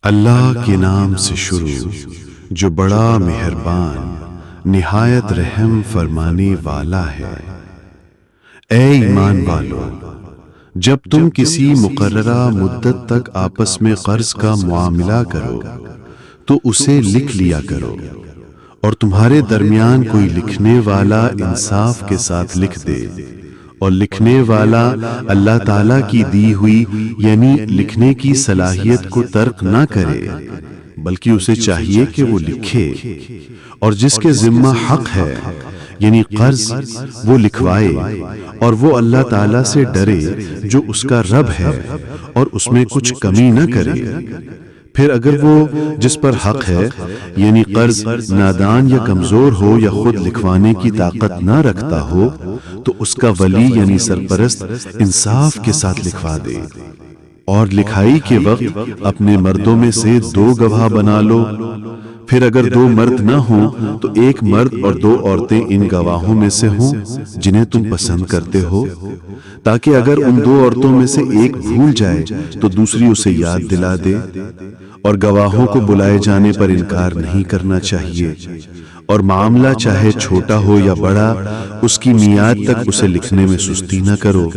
اللہ کے نام سے شروع جو بڑا مہربان نہایت رحم فرمانے والا ہے۔ اے ایمان والو، جب تم کسی مقررہ مدت تک آپس میں قرض کا معاملہ کرو تو اسے لکھ لیا کرو، اور تمہارے درمیان کوئی لکھنے والا انصاف کے ساتھ لکھ دے، اور لکھنے والا اللہ تعالیٰ کی دی ہوئی یعنی لکھنے کی صلاحیت کو ترک نہ کرے، بلکہ اسے چاہیے کہ وہ لکھے، اور جس کے ذمہ حق ہے یعنی قرض وہ لکھوائے، اور وہ اللہ تعالیٰ سے ڈرے جو اس کا رب ہے اور اس میں کچھ کمی نہ کرے۔ پھر اگر وہ جس پر حق ہے یعنی قرض نادان یا کمزور ہو یا خود لکھوانے کی طاقت نہ رکھتا ہو تو اس کا ولی یعنی سرپرست انصاف کے ساتھ لکھوا دے، اور لکھائی کے وقت اپنے مردوں میں سے 2 گواہ بنا لو۔ پھر اگر 2 مرد نہ ہوں تو 1 مرد اور 2 عورتیں ان گواہوں میں سے ہوں جنہیں تم پسند کرتے ہو، تاکہ اگر ان 2 عورتوں میں سے ایک بھول جائے تو دوسری اسے یاد دلا دے۔ اور گواہوں کو بلائے جانے پر انکار نہیں کرنا چاہیے، اور معاملہ چاہے چھوٹا ہو یا بڑا اس کی میعاد تک اسے لکھنے میں سستی نہ کرو۔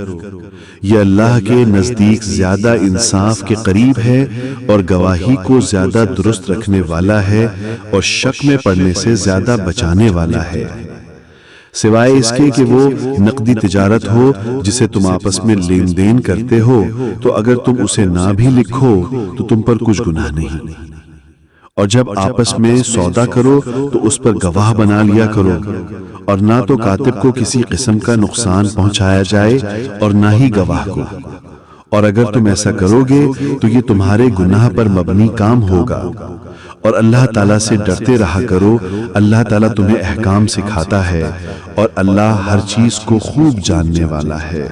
یہ اللہ کے نزدیک زیادہ انصاف کے قریب ہے اور گواہی کو زیادہ درست رکھنے والا ہے اور شک میں پڑنے سے زیادہ بچانے والا ہے، سوائے اس کے کہ وہ نقدی تجارت ہو جسے تم آپس میں لین دین کرتے ہو، تو اگر تم اسے نہ بھی لکھو تو تم پر کچھ گناہ نہیں۔ اور جب آپس میں سودا کرو تو اس پر گواہ بنا لیا کرو، اور نہ تو کاتب کو کسی قسم کا نقصان پہنچایا جائے اور نہ ہی گواہ کو، اور اگر تم ایسا کرو گے تو یہ تمہارے گناہ پر مبنی کام ہوگا۔ اور اللہ تعالیٰ سے ڈرتے رہا کرو، اللہ تعالیٰ تمہیں احکام سکھاتا ہے، اور اللہ ہر چیز کو خوب جاننے والا ہے۔